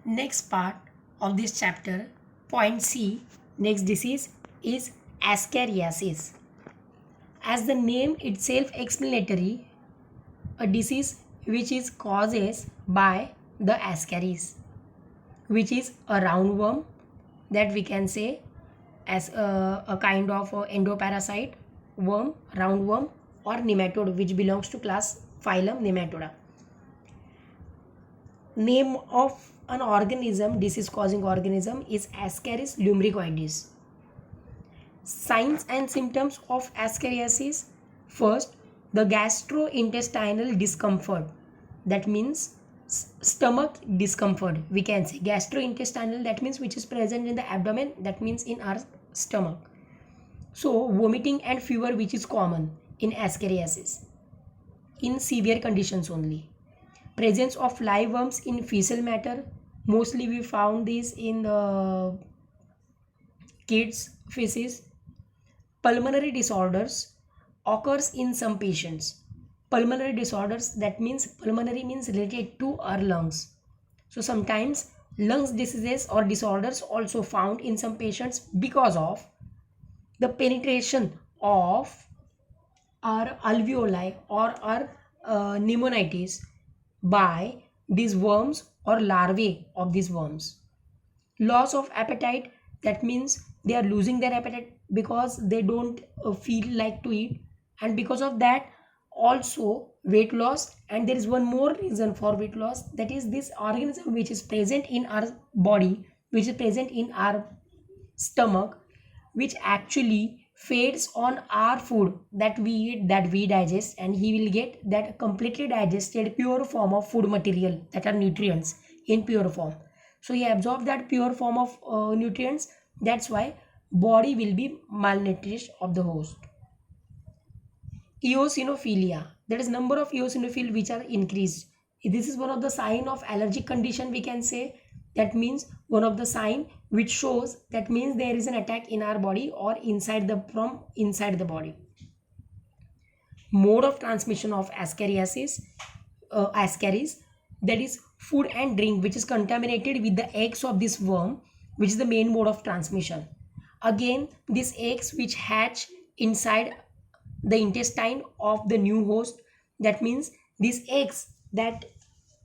Next part of this chapter, point C, next disease is ascariasis. As the name itself explanatory, a disease which is causes by the ascaris, which is a roundworm that we can say as a kind of endoparasite worm, roundworm, or nematode, which belongs to class phylum Nematoda. Name of an organism, disease causing organism, is Ascaris lumbricoides. Signs and symptoms of ascariasis. First, the gastrointestinal discomfort. That means stomach discomfort. We can say gastrointestinal, that means which is present in the abdomen, that means in our stomach. So, vomiting and fever, which is common in ascariasis in severe conditions only. Presence of live worms in fecal matter. Mostly we found this in the kids' feces. Pulmonary disorders occurs in some patients. Pulmonary disorders, that means pulmonary means related to our lungs. So sometimes lungs diseases or disorders also found in some patients because of the penetration of our alveoli or our pneumonitis by these worms or larvae of these worms. Loss of appetite, that means they are losing their appetite because they don't feel like to eat, and because of that also weight loss. And there is one more reason for weight loss, that is this organism which is present in our body, which is present in our stomach, which actually feeds on our food that we eat, that we digest, and he will get that completely digested pure form of food material, that are nutrients in pure form. So he absorbs that pure form of nutrients. That's why body will be malnourished of the host. Eosinophilia, that is number of eosinophil which are increased. This is one of the sign of allergic condition, we can say. That means one of the sign which shows, that means there is an attack in our body or inside the from inside the body. Mode of transmission of ascariasis, ascaris, that is food and drink which is contaminated with the eggs of this worm, which is the main mode of transmission. Again, these eggs which hatch inside the intestine of the new host, that means these eggs that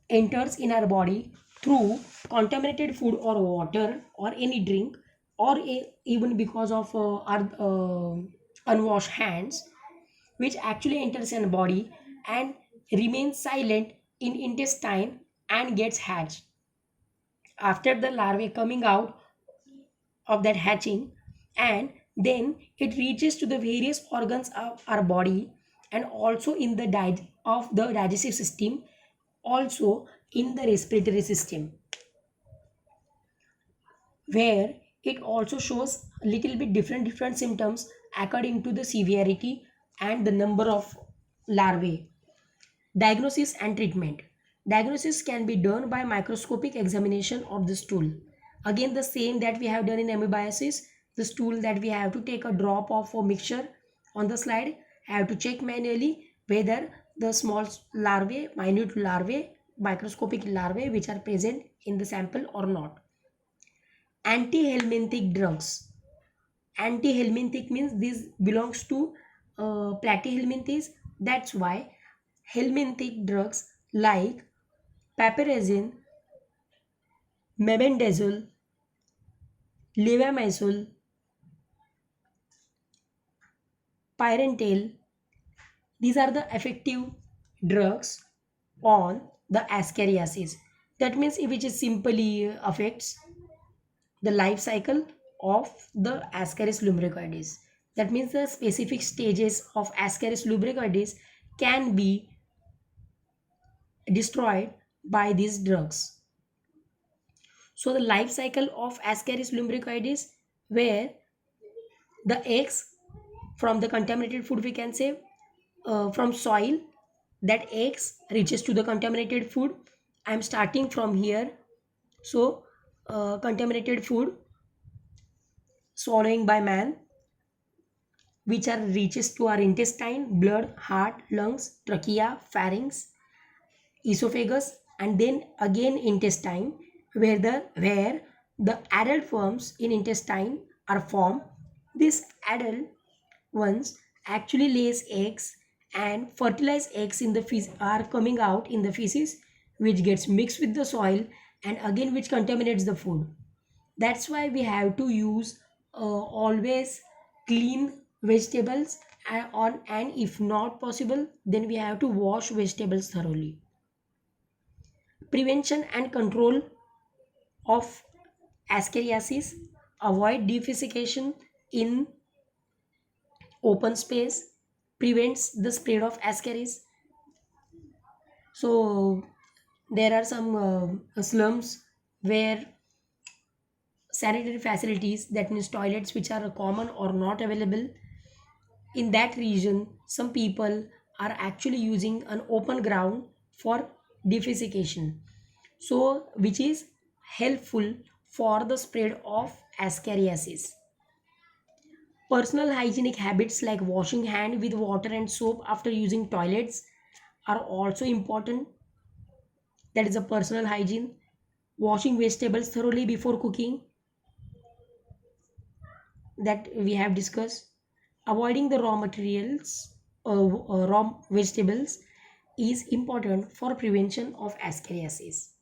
enters in our body through contaminated food or water or any drink, or even because of our unwashed hands, which actually enters in body and remains silent in intestine and gets hatched. After the larvae coming out of that hatching, and then it reaches to the various organs of our body, and also in the of the digestive system, also in the respiratory system, where it also shows a little bit different symptoms according to the severity and the number of larvae. Diagnosis and treatment. Diagnosis can be done by microscopic examination of the stool. Again, the same that we have done in amoebiasis, the stool that we have to take a drop of a mixture on the slide, have to check manually whether the small larvae, minute larvae, microscopic larvae which are present in the sample or not. Antihelminthic drugs. Antihelminthic means this belongs to platyhelminthes. That's why helminthic drugs like piperazine, mebendazole, levamisole, pyrantel, these are the effective drugs on the ascariasis. That means if it is simply affects the life cycle of the ascaris lumbricoides. That means the specific stages of ascaris lumbricoides can be destroyed by these drugs. So the life cycle of ascaris lumbricoides, where the eggs from the contaminated food, we can say from soil, that eggs reaches to the contaminated food. I am starting from here. So contaminated food swallowing by man, which are reaches to our intestine, blood, heart, lungs, trachea, pharynx, esophagus, and then again intestine, where the adult worms in intestine are formed. These adult ones actually lays eggs and fertilized eggs in the are coming out in the feces, which gets mixed with the soil and again which contaminates the food. That's why we have to use always clean vegetables, and if not possible then we have to wash vegetables thoroughly. Prevention and control of ascariasis: avoid defecation in open space, prevents the spread of ascaris. So there are some slums where sanitary facilities, that means toilets, which are common or not available. In that region some people are actually using an open ground for defecation, so which is helpful for the spread of ascariasis. Personal hygienic habits like washing hand with water and soap after using toilets are also important. That is a personal hygiene. Washing vegetables thoroughly before cooking, that we have discussed. Avoiding the raw materials, raw vegetables is important for prevention of ascariasis.